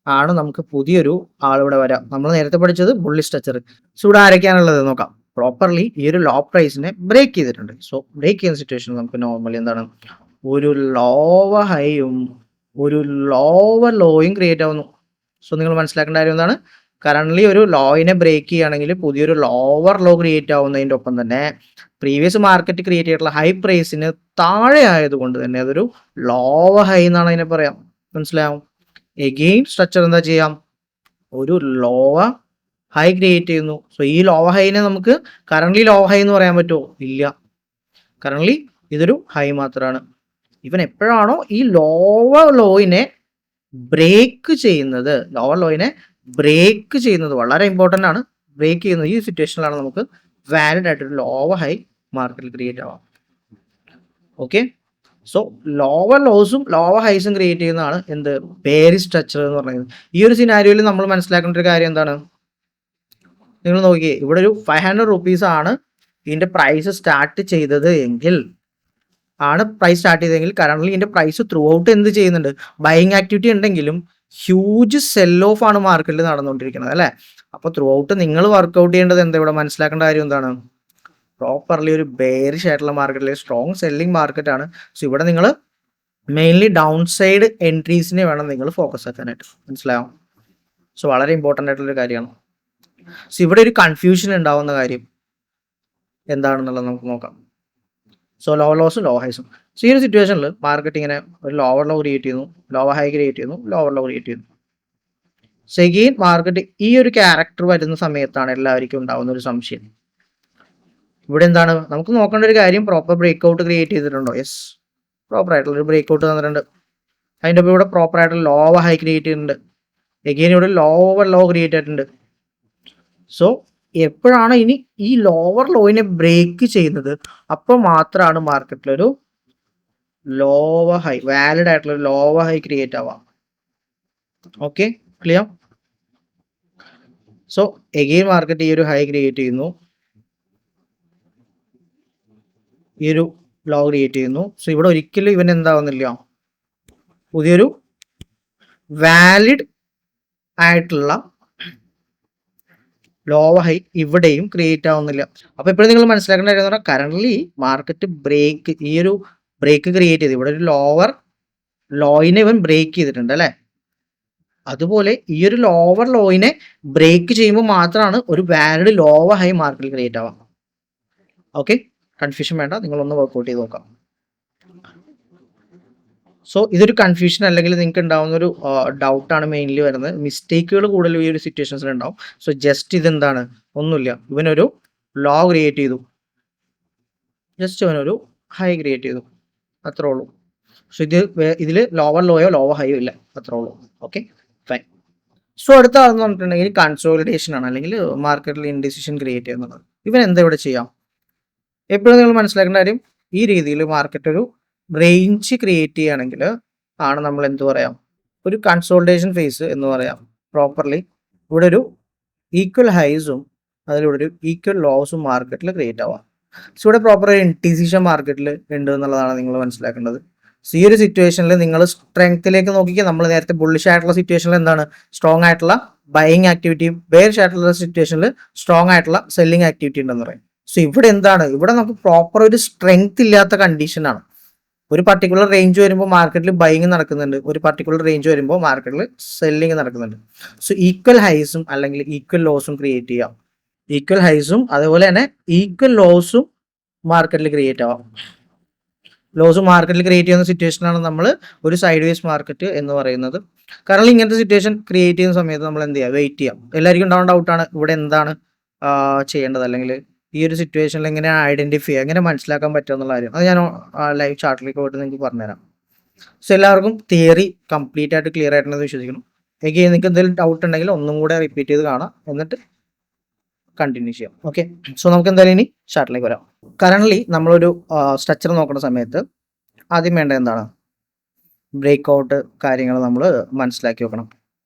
ആണ് നമുക്ക് പുതിയൊരു ആളിവിടെ വരാം. നമ്മൾ നേരത്തെ പഠിച്ചത് ബുള്ളി സ്ട്രക്ചർ. സോ ഇവിടെ ആരൊക്കെയാണുള്ളത് നോക്കാം. പ്രോപ്പർലി ഈ ഒരു ലോ പ്രൈസിനെ ബ്രേക്ക് ചെയ്തിട്ടുണ്ട്. സോ ബ്രേക്ക് ചെയ്യുന്ന സിറ്റുവേഷൻ നമുക്ക് നോർമലി എന്താണ്, ഒരു ലോവർ ഹൈയും ഒരു ലോവർ ലോയും ക്രിയേറ്റ് ആവുന്നു. സോ നിങ്ങൾ മനസ്സിലാക്കേണ്ട കാര്യം എന്താണ്, കറന്റ്ലി ഒരു ലോയിനെ ബ്രേക്ക് ചെയ്യുകയാണെങ്കിൽ പുതിയൊരു ലോവർ ലോ ക്രിയേറ്റ് ആവുന്നതിൻ്റെ ഒപ്പം തന്നെ പ്രീവിയസ് മാർക്കറ്റ് ക്രിയേറ്റ് ചെയ്തിട്ടുള്ള ഹൈ പ്രൈസിന് താഴെ ആയതുകൊണ്ട് തന്നെ അതൊരു ലോവർ ഹൈ എന്നാണ് അതിനെ പറയാം. മനസ്സിലാവും? എഗെയിൻ സ്ട്രക്ചർ എന്താ ചെയ്യാം, ഒരു ലോവർ ഹൈ ക്രിയേറ്റ് ചെയ്യുന്നു. സോ ഈ ലോവർ ഹൈനെ നമുക്ക് കറന്റ്ലി ലോവർ ഹൈ എന്ന് പറയാൻ പറ്റുമോ? ഇല്ല, കറന്റ്ലി ഇതൊരു ഹൈ മാത്രമാണ്. ഇവൻ എപ്പോഴാണോ ഈ ലോവർ ലോയിനെ ബ്രേക്ക് ചെയ്യുന്നത്, വളരെ ഇമ്പോർട്ടൻ്റ് ആണ്. ബ്രേക്ക് ചെയ്യുന്നത് ഈ സിറ്റുവേഷനിലാണ് നമുക്ക് വാലിഡ് ആയിട്ടൊരു ലോവർ ഹൈ മാർക്കറ്റിൽ ക്രിയേറ്റ് ആവാം. ഓക്കെ, സോ ലോവർ ലോസും ലോവർ ഹൈസും ക്രിയേറ്റ് ചെയ്യുന്നതാണ് എന്ത്, ബെയറിഷ് സ്ട്രക്ചർ എന്ന് പറയുന്നത്. ഈ ഒരു സിനാരിയോയിൽ നമ്മൾ മനസ്സിലാക്കേണ്ട ഒരു കാര്യം എന്താണ്, നിങ്ങൾ നോക്കിയേ, ഇവിടെ ഒരു 500 rupees ആണ് ഇതിന്റെ പ്രൈസ് സ്റ്റാർട്ട് ചെയ്തത് എങ്കിൽ കറന്റ്ലി ഇതിന്റെ പ്രൈസ് ത്രൂ ഔട്ട് എന്ത് ചെയ്യുന്നുണ്ട്, ബൈയിങ് ആക്ടിവിറ്റി ഉണ്ടെങ്കിലും ഹ്യൂജ് സെൽ ഓഫ് ആണ് മാർക്കറ്റിൽ നടന്നുകൊണ്ടിരിക്കുന്നത് അല്ലേ. അപ്പൊ ത്രൂ ഔട്ട് നിങ്ങൾ വർക്ക്ഔട്ട് ചെയ്യേണ്ടത് എന്താ, ഇവിടെ മനസ്സിലാക്കേണ്ട കാര്യം എന്താണ്, പ്രോപ്പർലി ഒരു ബെയറിഷ് ആയിട്ടുള്ള മാർക്കറ്റിലെ സ്ട്രോങ് സെല്ലിംഗ് മാർക്കറ്റ് ആണ്. സോ ഇവിടെ നിങ്ങൾ മെയിൻലി ഡൗൺ സൈഡ് എൻട്രീസിനെ വേണം നിങ്ങൾ ഫോക്കസ് ആക്കാനായിട്ട്. മനസ്സിലാവും? സോ വളരെ ഇമ്പോർട്ടൻ്റ് ആയിട്ടുള്ളൊരു കാര്യമാണ്. സോ ഇവിടെ ഒരു കൺഫ്യൂഷൻ ഉണ്ടാവുന്ന കാര്യം എന്താണെന്നുള്ളത് നമുക്ക് നോക്കാം. സോ ലോവർ ലോസും ലോവർ ഹൈസും. സോ ഈ ഒരു സിറ്റുവേഷനിൽ മാർക്കറ്റ് ഇങ്ങനെ ഒരു ലോവർ ലോ ക്രിയേറ്റ് ചെയ്യുന്നു, ലോവർ ഹൈ ക്രിയേറ്റ് ചെയ്യുന്നു, ലോവർ ലോ ക്രിയേറ്റ് ചെയ്യുന്നു. സോ എഗെയിൻ മാർക്കറ്റ് ഈ ഒരു ക്യാരക്ടർ വരുന്ന സമയത്താണ് എല്ലാവർക്കും ഉണ്ടാവുന്ന ഒരു സംശയം. ഇവിടെ എന്താണ് നമുക്ക് നോക്കേണ്ട ഒരു കാര്യം, പ്രോപ്പർ ബ്രേക്ക് ഔട്ട് ക്രിയേറ്റ് ചെയ്തിട്ടുണ്ടോ? യെസ്, പ്രോപ്പർ ആയിട്ടുള്ള ഒരു ബ്രേക്ക് ഔട്ട് തന്നിട്ടുണ്ട്. അതിൻ്റെ ഒപ്പം ഇവിടെ പ്രോപ്പർ ആയിട്ടുള്ള ലോവർ ഹൈ ക്രിയേറ്റ് ചെയ്തിട്ടുണ്ട്. എഗെയിൻ ഇവിടെ ലോവർ ലോ ക്രിയേറ്റ് ആയിട്ടുണ്ട്. സോ എപ്പോഴാണ് ഇനി ഈ ലോവർ ലോയിനെ ബ്രേക്ക് ചെയ്യുന്നത്, അപ്പോൾ മാത്രമാണ് മാർക്കറ്റിലൊരു ലോവർ ഹൈ, വാലിഡ് ആയിട്ടുള്ള ലോവർ ഹൈ ക്രിയേറ്റ് ആവാം. Okay, clear? So again market ഈ ഒരു ഹൈ ക്രിയേറ്റ് ചെയ്യുന്നു, ഈ ഒരു ലോ ക്രിയേറ്റ് ചെയ്യുന്നു. സോ ഇവിടെ ഒരിക്കലും ഇവൻ എന്താവുന്നില്ല, പുതിയൊരു വാലിഡ് ആയിട്ടുള്ള ലോവർ ഹൈ ഇവിടെയും ക്രിയേറ്റ് ആവുന്നില്ല. അപ്പൊ എപ്പോഴും നിങ്ങൾ മനസ്സിലാക്കേണ്ട കാര്യം എന്ന് പറഞ്ഞാൽ, കറന്റ്ലി മാർക്കറ്റ് ഈ ഒരു ബ്രേക്ക് ക്രിയേറ്റ് ചെയ്ത് ഇവിടെ ഒരു ലോവർ ലോയിനെ ഇവൻ ബ്രേക്ക് ചെയ്തിട്ടുണ്ട് അല്ലെ. അതുപോലെ ഈ ഒരു ലോവർ ലോയിനെ ബ്രേക്ക് ചെയ്യുമ്പോൾ മാത്രമാണ് ഒരു വാലിഡ് ലോവർ ഹൈ മാർക്കറ്റിൽ ക്രിയേറ്റ് ആവാം. ഓക്കെ, കൺഫ്യൂഷൻ വേണ്ട, നിങ്ങളൊന്ന് വർക്ക്ഔട്ട് ചെയ്ത് നോക്കാം. സോ ഇതൊരു കൺഫ്യൂഷൻ അല്ലെങ്കിൽ നിങ്ങൾക്ക് ഉണ്ടാവുന്ന ഒരു ഡൗട്ടാണ് മെയിൻലി വരുന്നത്. മിസ്റ്റേക്കുകൾ കൂടുതൽ ഈ ഒരു സിറ്റുവേഷൻസിൽ ഉണ്ടാവും. സോ ജസ്റ്റ് ഇതെന്താണ്, ഒന്നുമില്ല, ഇവനൊരു ലോ ക്രിയേറ്റ് ചെയ്തു, ജസ്റ്റ് ഇവനൊരു ഹൈ ക്രിയേറ്റ് ചെയ്തു, അത്രേ ഉള്ളൂ. സോ ഇതിൽ ലോവർ ലോയോ ലോവർ ഹൈയോ ഇല്ല, അത്രേ ഉള്ളൂ. Okay, fine. സോ അടുത്ത ആളെന്ന് പറഞ്ഞിട്ടുണ്ടെങ്കിൽ കൺസോളിഡേഷൻ ആണ്, അല്ലെങ്കിൽ മാർക്കറ്റിൽ ഇൻഡിസിഷൻ ക്രിയേറ്റ് ചെയ്യുന്നത്. ഇവൻ എന്താ ഇവിടെ ചെയ്യാം, എപ്പോഴും നിങ്ങൾ മനസ്സിലാക്കേണ്ട കാര്യം, ഈ രീതിയിൽ മാർക്കറ്റ് ഒരു റേഞ്ച് ക്രിയേറ്റ് ചെയ്യുകയാണെങ്കിൽ ആണ് നമ്മൾ എന്ത് പറയാം, ഒരു കൺസോൾട്ടേഷൻ ഫേസ് എന്ന് പറയാം. പ്രോപ്പർലി ഇവിടെ ഒരു ഈക്വൽ ഹൈസും അതിലൂടെ ഒരു ഈക്വൽ ലോസും മാർക്കറ്റിൽ ക്രിയേറ്റ് ആവാം. സോ ഇവിടെ പ്രോപ്പർ ഇൻഡിസിഷൻ മാർക്കറ്റിൽ ഉണ്ട് എന്നുള്ളതാണ് നിങ്ങൾ മനസ്സിലാക്കേണ്ടത്. സോ ഈ ഒരു സിറ്റുവേഷനിൽ നിങ്ങൾ സ്ട്രെങ്ത്തിലേക്ക് നോക്കിക്കുക. നമ്മൾ നേരത്തെ ബുള്ളിഷ് ആയിട്ടുള്ള സിറ്റുവേഷനിൽ എന്താണ്, സ്ട്രോങ് ആയിട്ടുള്ള ബൈയിങ് ആക്ടിവിറ്റിയും ബെയറിഷ് ആയിട്ടുള്ള സിറ്റുവേഷനിൽ സ്ട്രോങ് ആയിട്ടുള്ള സെല്ലിംഗ് ആക്ടിവിറ്റി ഉണ്ടെന്ന് പറയും. സോ ഇവിടെ എന്താണ്, ഇവിടെ നമുക്ക് പ്രോപ്പർ ഒരു സ്ട്രെങ്ത് ഇല്ലാത്ത കണ്ടീഷനാണ്. ഒരു പർട്ടിക്കുലർ റേഞ്ച് വരുമ്പോൾ മാർക്കറ്റിൽ ബൈയിങ് നടക്കുന്നുണ്ട്, ഒരു പർട്ടിക്കുലർ റേഞ്ച് വരുമ്പോൾ മാർക്കറ്റിൽ സെല്ലിങ് നടക്കുന്നുണ്ട്. സോ ഈക്വൽ ഹൈസും അല്ലെങ്കിൽ ഈക്വൽ ലോസും ക്രിയേറ്റ് ചെയ്യാം. ഈക്വൽ ഹൈസും അതുപോലെ തന്നെ ഈക്വൽ ലോസും മാർക്കറ്റിൽ ക്രിയേറ്റ് ആവാം. ലോസ് മാർക്കറ്റിൽ ക്രിയേറ്റ് ചെയ്യുന്ന സിറ്റുവേഷനാണ് നമ്മൾ ഒരു സൈഡ് വേസ് മാർക്കറ്റ് എന്ന് പറയുന്നത്. കാരണം ഇങ്ങനത്തെ സിറ്റുവേഷൻ ക്രിയേറ്റ് ചെയ്യുന്ന സമയത്ത് നമ്മൾ എന്ത് ചെയ്യുക, വെയിറ്റ് ചെയ്യാം. എല്ലാവർക്കും ഉണ്ടാവുന്ന ഡൗട്ടാണ് ഇവിടെ എന്താണ് ചെയ്യേണ്ടത്, അല്ലെങ്കിൽ ഈ ഒരു സിറ്റുവേഷനിൽ എങ്ങനെ ഐഡന്റിഫൈ ചെയ്യുക, എങ്ങനെ മനസ്സിലാക്കാൻ പറ്റുക എന്നുള്ള കാര്യം. അത് ഞാൻ ലൈവ് ചാർട്ടിലേക്ക് പോയിട്ട് നിങ്ങൾക്ക് പറഞ്ഞുതരാം. സോ എല്ലാവർക്കും തിയറി കംപ്ലീറ്റ് ആയിട്ട് ക്ലിയർ ആയിട്ടുണ്ടെന്ന് വിശ്വസിക്കണം. എനിക്ക് നിങ്ങൾക്ക് എന്തെങ്കിലും ഡൗട്ട് ഉണ്ടെങ്കിൽ ഒന്നും കൂടെ റിപ്പീറ്റ് ചെയ്ത് കാണാം, എന്നിട്ട് കണ്ടിന്യൂ ചെയ്യാം. ഓക്കെ, സോ നമുക്ക് എന്തായാലും ഇനി ചാർട്ടിലേക്ക് വരാം. കറണ്ട്ലി നമ്മളൊരു സ്ട്രക്ചർ നോക്കുന്ന സമയത്ത് ആദ്യം വേണ്ടത് എന്താണ്? ബ്രേക്ക് ഔട്ട് കാര്യങ്ങൾ നമ്മൾ മനസ്സിലാക്കി വെക്കണം.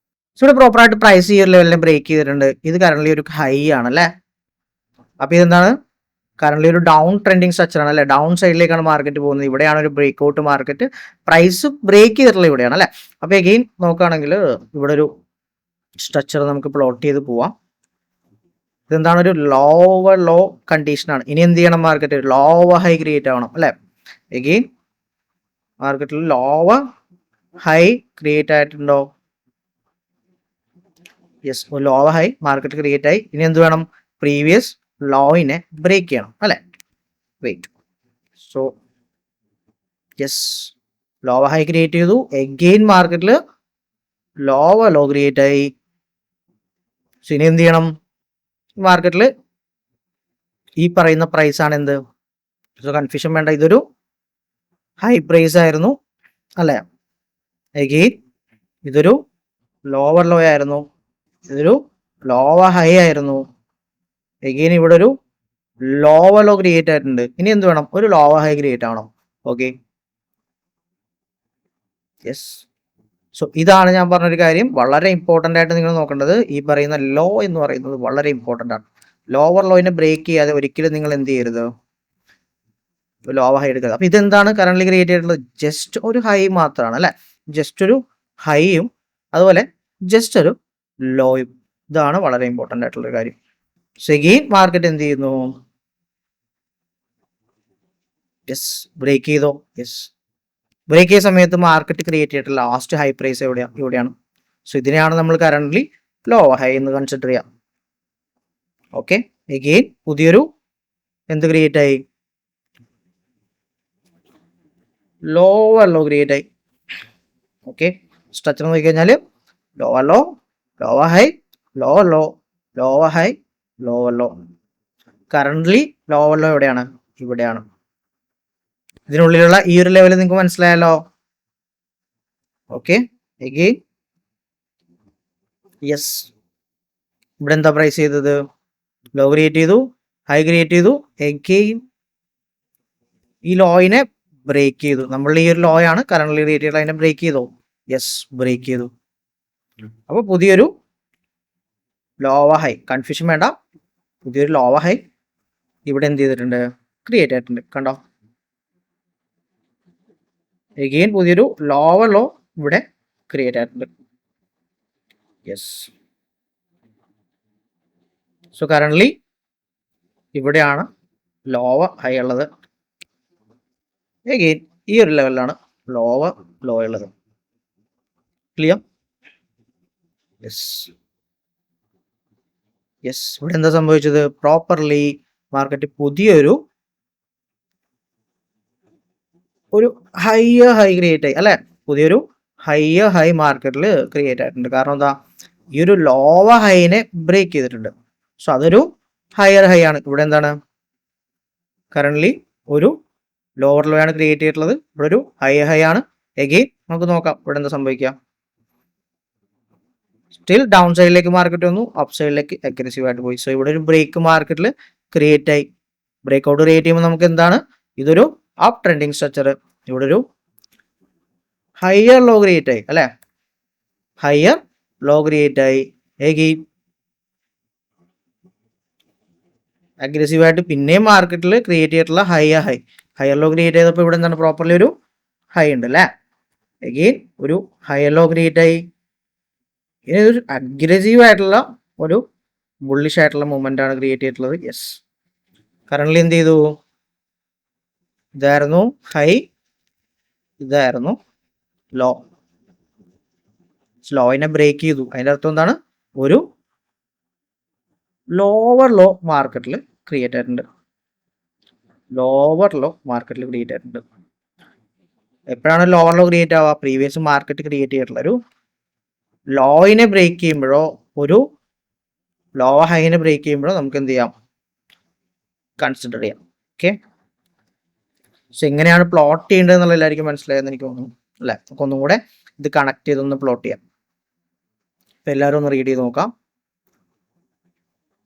സോ ഇവിടെ പ്രോപ്പറായിട്ട് പ്രൈസ് ഈ ഒരു ലെവലിനെ ബ്രേക്ക് ചെയ്തിട്ടുണ്ട്. ഇത് കറണ്ട്ലി ഒരു ഹൈ ആണല്ലേ. അപ്പോൾ ഇതെന്താണ്? കറണ്ട്ലി ഒരു ഡൗൺ ട്രെൻഡിങ് സ്ട്രക്ചർ ആണ് അല്ലേ. ഡൗൺ സൈഡിലേക്കാണ് മാർക്കറ്റ് പോകുന്നത്. ഇവിടെയാണ് ഒരു break out market. Price break ചെയ്തിട്ടുള്ള ഇവിടെയാണ് അല്ലേ. അപ്പോൾ എഗെയിൻ നോക്കുകയാണെങ്കിൽ ഇവിടെ ഒരു സ്ട്രക്ചർ നമുക്ക് പ്ലോട്ട് ചെയ്ത് പോവാം. ഇതെന്താണ്? ഒരു ലോവർ ലോ കണ്ടീഷനാണ്. ഇനി എന്ത് ചെയ്യണം? മാർക്കറ്റ് ലോവർ ഹൈ ക്രിയേറ്റ് ആവണം അല്ലേ. എഗെയിൻ മാർക്കറ്റിൽ ലോവർ ഹൈ ക്രിയേറ്റ് ആയിട്ടുണ്ടോ? യെസ്, ഒരു ലോവർ ഹൈ മാർക്കറ്റ് ക്രിയേറ്റ് ആയി. ഇനി എന്ത് വേണം? പ്രീവിയസ് ലോയിനെ ബ്രേക്ക് ചെയ്യണം അല്ലേ. Wait, so yes, lower high create ചെയ്തു. എഗെയിൻ മാർക്കറ്റിൽ ലോവർ ലോ ക്രിയേറ്റ് ആയി. സോ ഇനി എന്ത് ചെയ്യണം? മാർക്കറ്റിൽ ഈ പറയുന്ന പ്രൈസ് ആണ് എന്ത്? സോ കൺഫ്യൂഷൻ വേണ്ട, ഇതൊരു ഹൈ പ്രൈസ് ആയിരുന്നു അല്ലേ. എഗെയിൻ ഇതൊരു ലോവർ ലോ ആയിരുന്നു, ഇതൊരു ലോവർ ഹൈ ആയിരുന്നു. എഗെയിൻ ഇവിടെ ഒരു ലോവർ ലോ ക്രിയേറ്റ് ആയിട്ടുണ്ട്. ഇനി എന്ത് വേണം? ഒരു ലോവർ ഹൈ ക്രിയേറ്റ് ആവണം. Okay, yes. സോ ഇതാണ് ഞാൻ പറഞ്ഞൊരു കാര്യം. വളരെ ഇമ്പോർട്ടൻ്റ് ആയിട്ട് നിങ്ങൾ നോക്കേണ്ടത് ഈ പറയുന്ന ലോ എന്ന് പറയുന്നത് വളരെ ഇമ്പോർട്ടൻ്റ് ആണ്. ലോവർ ലോയിനെ ബ്രേക്ക് ചെയ്യാതെ ഒരിക്കലും നിങ്ങൾ എന്ത് ചെയ്യരുത്? ലോവർ ഹൈ എടുക്കരുത്. അപ്പോൾ ഇതെന്താണ് കറണ്ട്ലി ക്രിയേറ്റ് ചെയ്തിട്ടുള്ളത്? ജസ്റ്റ് ഒരു ഹൈ മാത്രമാണ് അല്ലേ. ജസ്റ്റ് ഒരു ഹൈയും അതുപോലെ ജസ്റ്റ് ഒരു ലോയും. ഇതാണ് വളരെ ഇമ്പോർട്ടൻ്റ് ആയിട്ടുള്ള കാര്യം. സോ എഗെയിൻ മാർക്കറ്റ് എന്ത് ചെയ്യുന്നു? യെസ്, ബ്രേക്ക് ചെയ്തോ? യെസ്, ബ്രേക്ക് ചെയ്ത സമയത്ത് മാർക്കറ്റ് ക്രിയേറ്റ് ചെയ്തിട്ടുള്ള ലാസ്റ്റ് ഹൈ പ്രൈസ് ഇവിടെയാണ്. സോ ഇതിനെയാണ് നമ്മൾ കറണ്ട്ലി ലോവർ ഹൈ എന്ന് കൺസിഡർ ചെയ്യാം. ഓക്കെ, എഗെയിൻ പുതിയൊരു എന്ത് ക്രിയേറ്റ് ആയി? ലോവർ ലോ ക്രിയേറ്റ് ആയി. ഓക്കെ, സ്ട്രക്ചർ നോക്കി കഴിഞ്ഞാൽ lower low, lower high, lower low, lower high, lower low. Currently lower low എവിടെയാണ്? ഇവിടെയാണ്. ഇതിനുള്ളിലുള്ള ഈ ഒരു ലെവൽ നിങ്ങൾക്ക് മനസ്സിലായല്ലോ. ഓക്കെ, എഗെയിൻ യെസ്, ഇവിടെ എന്താ പ്രൈസ് ചെയ്തത്? ലോ ക്രിയേറ്റ് ചെയ്തു, ഹൈ ക്രിയേറ്റ് ചെയ്തു. എഗെയിൻ ഈ ലോയിനെ ബ്രേക്ക് ചെയ്തു. നമ്മൾ ഈ ഒരു ലോ ആണ് കറണ്ട്ലി ക്രിയേറ്റ് ചെയ്തത്, അതിനെ ബ്രേക്ക് ചെയ്തോ? യെസ്, ബ്രേക്ക് ചെയ്തു. അപ്പോൾ പുതിയൊരു ലോവർ ഹൈ, കൺഫ്യൂഷൻ വേണ്ട, പുതിയൊരു ലോവർ ഹൈ ഇവിടെ എന്ത് ചെയ്തിട്ടുണ്ട്? ക്രിയേറ്റ് ആയിട്ടുണ്ട്. കണ്ടോ? എഗെയിൻ പുതിയൊരു ലോവർ ലോ ഇവിടെ ക്രിയേറ്റ് ആയിട്ടുണ്ട്. യെസ്, സോ കറണ്ട്ലി ഇവിടെയാണ് ലോവർ ഹൈ ഉള്ളത്. എഗെയിൻ ഈ ഒരു ലെവലിലാണ് ലോവർ ലോ ഉള്ളത്. ക്ലിയർ? Yes, yes. ഇവിടെ എന്താ സംഭവിച്ചത്? പ്രോപ്പർലി മാർക്കറ്റ് പുതിയൊരു ഹൈയർ ഹൈ ക്രിയേറ്റ് ആയി അല്ലെ. പുതിയൊരു ഹൈയർ ഹൈ മാർക്കറ്റിൽ ക്രിയേറ്റ് ആയിട്ടുണ്ട്. കാരണം എന്താ? ഈ ഒരു ലോവർ ഹൈനെ ബ്രേക്ക് ചെയ്തിട്ടുണ്ട്. സോ അതൊരു ഹയർ ഹൈ ആണ്. ഇവിടെ എന്താണ്? കറണ്ട്ലി ഒരു ലോവർ ലോ ആണ് ക്രിയേറ്റ് ചെയ്തിട്ടുള്ളത്. ഇവിടെ ഒരു ഹയർ ഹൈ ആണ്. എഗെയിൻ നമുക്ക് നോക്കാം ഇവിടെ എന്താ സംഭവിക്കുക. സ്റ്റിൽ ഡൗൺ സൈഡിലേക്ക് മാർക്കറ്റ് വന്നു, അപ്പ് സൈഡിലേക്ക് അഗ്രസീവ് ആയിട്ട് പോയി. സോ ഇവിടെ ഒരു ബ്രേക്ക് മാർക്കറ്റിൽ ക്രിയേറ്റ് ആയി. ബ്രേക്ക് ഔട്ട് ക്രിയേറ്റ് ചെയ്യുമ്പോൾ നമുക്ക് എന്താണ്? ഇതൊരു അപ്പ് ട്രെൻഡിങ് സ്ട്രക്ചർ. ഇവിടെ ഒരു ഹയർ ലോ ക്രിയേറ്റ് ആയി അല്ലെ. ഹയർ ലോ ക്രിയേറ്റ് ആയി. എഗെയിൻ അഗ്രസീവ് ആയിട്ട് പിന്നെയും മാർക്കറ്റിൽ ക്രിയേറ്റ് ചെയ്തിട്ടുള്ള ഹയർ ലോ ക്രിയേറ്റ് ചെയ്തപ്പോൾ ഇവിടെ എന്താണ്? പ്രോപ്പർലി ഒരു ഹൈ ഉണ്ട് അല്ലേ. എഗെയിൻ ഒരു ഹയർ ലോ ക്രിയേറ്റ് ആയി. ഇനി ഒരു അഗ്രസീവ് ആയിട്ടുള്ള ഒരു ബുള്ളിഷ് ആയിട്ടുള്ള മൂവ്മെന്റ് ആണ് ക്രിയേറ്റ് ചെയ്തിട്ടുള്ളത്. യെസ്, കറണ്ട്ലി എന്ത് ചെയ്തു? ഇതായിരുന്നു ഹൈ, ഇതായിരുന്നു ലോ. ലോയിനെ ബ്രേക്ക് ചെയ്തു. അതിന്റെ അർത്ഥം എന്താണ്? ഒരു ലോവർ ലോ മാർക്കറ്റിൽ ക്രിയേറ്റ് ആയിട്ടുണ്ട്. ലോവർ ലോ മാർക്കറ്റിൽ ക്രിയേറ്റ് ആയിട്ടുണ്ട്. എപ്പോഴാണ് ലോവർ ലോ ക്രിയേറ്റ് ആവുക? പ്രീവിയസ് മാർക്കറ്റ് ക്രിയേറ്റ് ചെയ്തിട്ടുള്ള ഒരു ലോയിനെ ബ്രേക്ക് ചെയ്യുമ്പോഴോ ഒരു ലോവർ ഹൈനെ ബ്രേക്ക് ചെയ്യുമ്പോഴോ നമുക്ക് എന്ത് ചെയ്യാം? കൺസിഡർ ചെയ്യാം. ഓക്കെ, സോ എങ്ങനെയാണ് പ്ലോട്ട് ചെയ്യേണ്ടത് എന്നുള്ള എല്ലാവർക്കും മനസ്സിലായെന്ന് എനിക്ക് തോന്നുന്നു. അല്ലേ? നമുക്ക് ഒന്നും കൂടെ ഇത് കണക്ട് ചെയ്തൊന്ന് പ്ലോട്ട് ചെയ്യാം. ഇപ്പം എല്ലാവരും ഒന്ന് റീഡ് ചെയ്ത് നോക്കാം.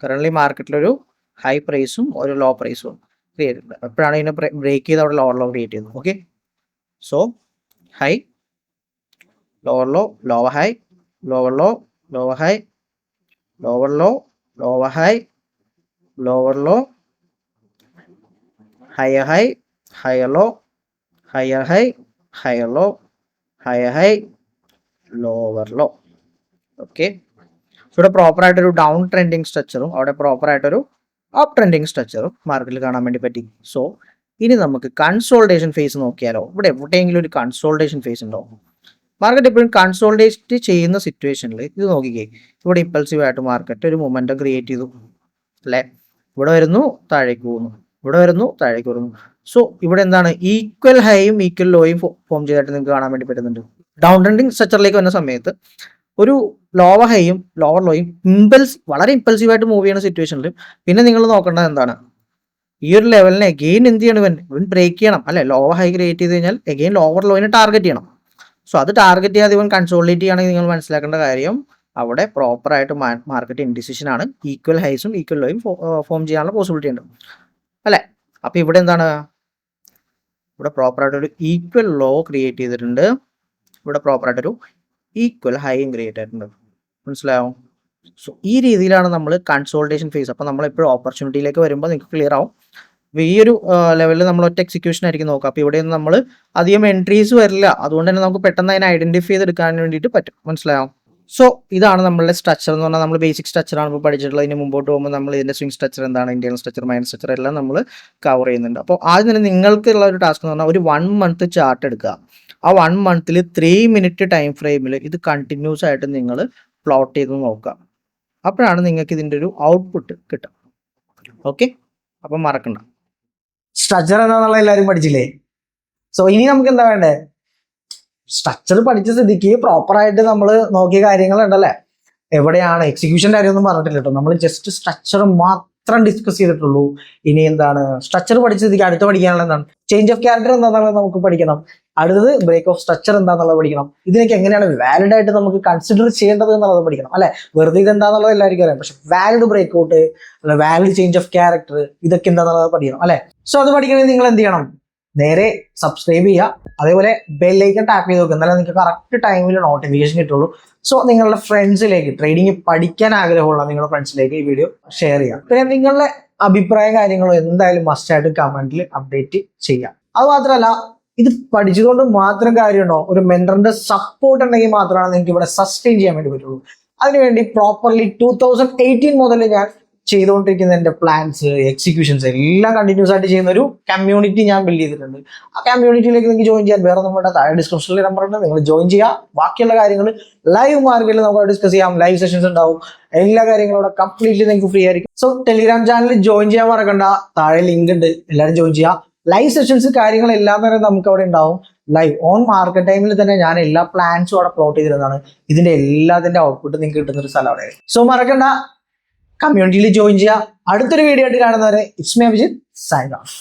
കറൻ്റ്ലി മാർക്കറ്റിലൊരു ഹൈ പ്രൈസും ഒരു ലോ പ്രൈസും ക്രിയേറ്റ് ചെയ്യുന്നത്. എപ്പോഴാണ് ഇതിനെ ബ്രേക്ക് ചെയ്ത് അവിടെ ലോവർ ലോ ക്രിയേറ്റ് ചെയ്യുന്നത്. Okay, so high, lower low, lower high, lower low, lower high, lower low, lower high, lower low, higher high, higher low, higher high, higher low, higher high, lower low. Okay, ഇവിടെ proper ആയിട്ടൊരു down trending സ്ട്രക്ചറും അവിടെ proper ആയിട്ടൊരു up trending സ്ട്രക്ചറും മാർക്കറ്റിൽ കാണാൻ വേണ്ടി പറ്റി. So ഇനി നമുക്ക് കൺസോൾട്ടേഷൻ ഫേസ് നോക്കിയാലോ? ഇവിടെ എവിടെയെങ്കിലും ഒരു കൺസോൾട്ടേഷൻ ഫേസ് ഉണ്ടോ? മാർക്കറ്റ് എപ്പോഴും കൺസോൾട്ടേറ്റ് ചെയ്യുന്ന സിറ്റുവേഷനിൽ ഇത് നോക്കിക്കേ, ഇവിടെ ഇമ്പൾസീവ് ആയിട്ട് മാർക്കറ്റ് ഒരു മൊമെന്റം ക്രിയേറ്റ് ചെയ്തു അല്ലേ? ഇവിടെ വരുന്നു, താഴേക്ക് പോകുന്നു, ഇവിടെ വരുന്നു, താഴേക്ക് വരുന്നു. സോ ഇവിടെ എന്താണ്, ഈക്വൽ ഹൈയും ഈക്വൽ ലോയും ഫോം ചെയ്തായിട്ട് നിങ്ങൾക്ക് കാണാൻ വേണ്ടി പറ്റുന്നുണ്ട്. ഡൗൺ ട്രെൻഡിങ് സ്ട്രക്ചറിലേക്ക് വരുന്ന സമയത്ത് ഒരു ലോവർ ഹൈയും ലോവർ ലോയും വളരെ ഇമ്പൾസീവായിട്ട് മൂവ് ചെയ്യുന്ന സിറ്റുവേഷനിൽ പിന്നെ നിങ്ങൾ നോക്കേണ്ടത് എന്താണ്, ഈ ഒരു ലെവലിനെ എഗെയിൻ എന്ത് ചെയ്യണം, ഇവൻ ബ്രേക്ക് ചെയ്യണം അല്ലെ? ലോവർ ഹൈ ക്രിയേറ്റ് ചെയ്ത് കഴിഞ്ഞാൽ എഗെയിൻ ലോവർ ലോയിനെ ടാർഗറ്റ് ചെയ്യണം. സോ അത് ടാർഗറ്റ് ചെയ്യാതെ ഇവൻ കൺസോളിഡേറ്റ് ചെയ്യുകയാണെങ്കിൽ നിങ്ങൾ മനസ്സിലാക്കേണ്ട കാര്യം അവിടെ പ്രോപ്പർ ആയിട്ട് മാർക്കറ്റ് ഇൻഡിസിഷൻ ആണ്, ഈക്വൽ ഹൈസും ഈക്വൽ ലോയും ഫോം ചെയ്യാനുള്ള പോസിബിലിറ്റി ഉണ്ട് അല്ലെ? അപ്പൊ ഇവിടെ എന്താണ്, ഇവിടെ പ്രോപ്പർ ആയിട്ടൊരു ഈക്വൽ ലോ ക്രിയേറ്റ് ചെയ്തിട്ടുണ്ട്, ഇവിടെ പ്രോപ്പർ ആയിട്ടൊരു ഈക്വൽ ഹൈയും ക്രിയേറ്റ് ആയിട്ടുണ്ട്. മനസ്സിലായോ? സോ ഈ രീതിയിലാണ് നമ്മൾ കൺസോൾട്ടേഷൻ ഫേസ്. അപ്പോൾ നമ്മൾ എപ്പോഴും ഓപ്പർച്യൂണിറ്റിയിലേക്ക് വരുമ്പോൾ നിങ്ങൾക്ക് ക്ലിയർ ആവും. അപ്പോൾ ഈ ഒരു ലെവലിൽ നമ്മൾ ഒറ്റ എക്സിക്യൂഷൻ ആയിരിക്കും നോക്കുക. അപ്പോൾ ഇവിടെ നിന്ന് നമ്മൾ അധികം എൻട്രീസ് വരില്ല, അതുകൊണ്ട് തന്നെ നമുക്ക് പെട്ടെന്ന് അതിനെ ഐഡന്റിഫൈ ചെയ്തെടുക്കാൻ വേണ്ടിയിട്ട് പറ്റും. മനസ്സിലായോ? സോ ഇതാണ് നമ്മളുടെ സ്ട്രക്ചർ എന്ന് പറഞ്ഞാൽ നമ്മൾ ബേസിക് സ്ട്രക്ചറാണ് ഇപ്പോൾ പഠിച്ചിട്ടുള്ളത്. ഇതിന് മുമ്പോട്ട് പോകുമ്പോൾ നമ്മൾ ഇതിൻ്റെ സ്വിംഗ് സ്ട്രക്ചർ എന്താണ്, ഇന്ത്യൻ സ്ട്രക്ചർ, മൈൻ സ്ട്രക്ചർ എല്ലാം നമ്മൾ കവർ ചെയ്യുന്നുണ്ട്. അപ്പോൾ ആദ്യം തന്നെ നിങ്ങൾക്കുള്ള ഒരു ടാസ്ക് എന്ന് പറഞ്ഞാൽ ഒരു 1 month ചാർട്ട് എടുക്കുക. ആ 1 monthൽ 3 minute ടൈം ഫ്രെയിമിൽ ഇത് കണ്ടിന്യൂസ് ആയിട്ട് നിങ്ങൾ പ്ലോട്ട് ചെയ്ത് നോക്കുക. അപ്പോഴാണ് നിങ്ങൾക്ക് ഇതിൻ്റെ ഒരു ഔട്ട്പുട്ട് കിട്ടുക. ഓക്കെ, അപ്പം മറക്കണ്ട. സ്ട്രക്ചർ എന്താണെന്നുള്ള എല്ലാവരും പഠിച്ചില്ലേ? സോ ഇനി നമുക്ക് എന്താ വേണ്ടേ? സ്ട്രക്ചർ പഠിച്ച സ്ഥിതിക്ക് പ്രോപ്പറായിട്ട് നമ്മൾ നോക്കിയ കാര്യങ്ങളുണ്ടല്ലേ, എവിടെയാണ് എക്സിക്യൂഷൻ്റെ കാര്യമൊന്നും പറഞ്ഞിട്ടില്ല കേട്ടോ. നമ്മൾ ജസ്റ്റ് സ്ട്രക്ചർ മാത്രം ഡിസ്കസ് ചെയ്തിട്ടുള്ളൂ. ഇനി എന്താണ്, സ്ട്രക്ചർ പഠിച്ച സ്ഥിതിക്ക് അടുത്ത് പഠിക്കാനുള്ള എന്താണ്, ചേഞ്ച് ഓഫ് ക്യാരക്ടർ എന്താണെന്നുള്ളത് നമുക്ക് പഠിക്കണം. അടുത്തത് ബ്രേക്ക് ഓഫ് സ്ട്രക്ചർ എന്താണെന്നുള്ളത് പഠിക്കണം. ഇതിനൊക്കെ എങ്ങനെയാണ് വാലിഡ് ആയിട്ട് നമുക്ക് കൺസിഡർ ചെയ്യേണ്ടത് എന്നുള്ളത് പഠിക്കണം അല്ലെ? വെറുതെ ഇതെന്താന്നുള്ളത് എല്ലാവർക്കും അറിയാം, പക്ഷെ വാലിഡ് ബ്രേക്ക് ഔട്ട് അല്ലെ വാലിഡ് ചേഞ്ച് ഓഫ് ക്യാരക്ടർ ഇതൊക്കെ എന്താണെന്നുള്ളത് പഠിക്കണം അല്ലെ? സോ അത് പഠിക്കണമെങ്കിൽ നിങ്ങൾ എന്ത് ചെയ്യണം, നേരെ സബ്സ്ക്രൈബ് ചെയ്യുക, അതേപോലെ ബെല്ലൈക്കൺ ടാപ്പ് ചെയ്ത് നോക്കുക, എന്നാലും നിങ്ങൾക്ക് കറക്റ്റ് ടൈമിൽ നോട്ടിഫിക്കേഷൻ കിട്ടുള്ളൂ. സോ നിങ്ങളുടെ ഫ്രണ്ട്സിലേക്ക്, ട്രേഡിംഗ് പഠിക്കാൻ ആഗ്രഹമുള്ള നിങ്ങളുടെ ഫ്രണ്ട്സിലേക്ക് ഈ വീഡിയോ ഷെയർ ചെയ്യാം. പിന്നെ നിങ്ങളുടെ അഭിപ്രായം കാര്യങ്ങളോ എന്തായാലും മസ്റ്റായിട്ട് കമന്റിൽ അപ്ഡേറ്റ് ചെയ്യാം. അത് മാത്രമല്ല, ഇത് പഠിച്ചുകൊണ്ട് മാത്രം കാര്യമുണ്ടോ, ഒരു മെന്ററിന്റെ സപ്പോർട്ട് ഉണ്ടെങ്കിൽ മാത്രമാണ് നിങ്ങൾക്ക് ഇവിടെ സസ്റ്റെയിൻ ചെയ്യാൻ വേണ്ടി പറ്റുള്ളൂ. അതിനുവേണ്ടി പ്രോപ്പർലി 2018 മുതൽ ഞാൻ ചെയ്തുകൊണ്ടിരിക്കുന്ന എൻ്റെ പ്ലാൻസ്, എക്സിക്യൂഷൻസ് എല്ലാം കണ്ടിന്യൂസ് ആയിട്ട് ചെയ്യുന്ന ഒരു കമ്മ്യൂണിറ്റി ഞാൻ ബിൽഡ് ചെയ്തിട്ടുണ്ട്. ആ കമ്മ്യൂണിറ്റിയിലേക്ക് നിങ്ങൾക്ക് ജോയിൻ ചെയ്യാൻ വേറെ നമ്മുടെ താഴെ ഡിസ്ക്രിപ്ഷനിൽ നമ്പർ ഉണ്ട്, നിങ്ങൾ ജോയിൻ ചെയ്യുക. ബാക്കിയുള്ള കാര്യങ്ങൾ ലൈവ് മാർക്കറ്റിൽ നമുക്ക് ഡിസ്കസ് ചെയ്യാം, ലൈവ് സെഷൻസ് ഉണ്ടാവും, എല്ലാ കാര്യങ്ങളും അവിടെ കംപ്ലീറ്റ്ലി നിങ്ങൾക്ക് ഫ്രീ ആയിരിക്കും. സോ ടെലിഗ്രാം ചാനൽ ജോയിൻ ചെയ്യാൻ മറക്കണ്ട, താഴെ ലിങ്ക് ഉണ്ട്, എല്ലാവരും ജോയിൻ ചെയ്യുക. ലൈവ് സെഷൻസ് കാര്യങ്ങളെല്ലാം തന്നെ നമുക്ക് അവിടെ ഉണ്ടാവും. ലൈവ് ഓൺ മാർക്കറ്റ് ടൈമിൽ തന്നെ ഞാൻ എല്ലാ പ്ലാൻസും അവിടെ പ്ലോട്ട് ചെയ്തിരുന്നതാണ്. ഇതിന്റെ എല്ലാത്തിന്റെ ഔട്ട്പുട്ട് നിങ്ങൾക്ക് കിട്ടുന്ന ഒരു സ്ഥലം അവിടെ. സോ മറക്കണ്ട, കമ്മ്യൂണിറ്റിയിൽ ജോയിൻ ചെയ്യുക. അടുത്തൊരു വീഡിയോ ആയിട്ട് കാണുന്നവരെ it's me Abhijith, sign of.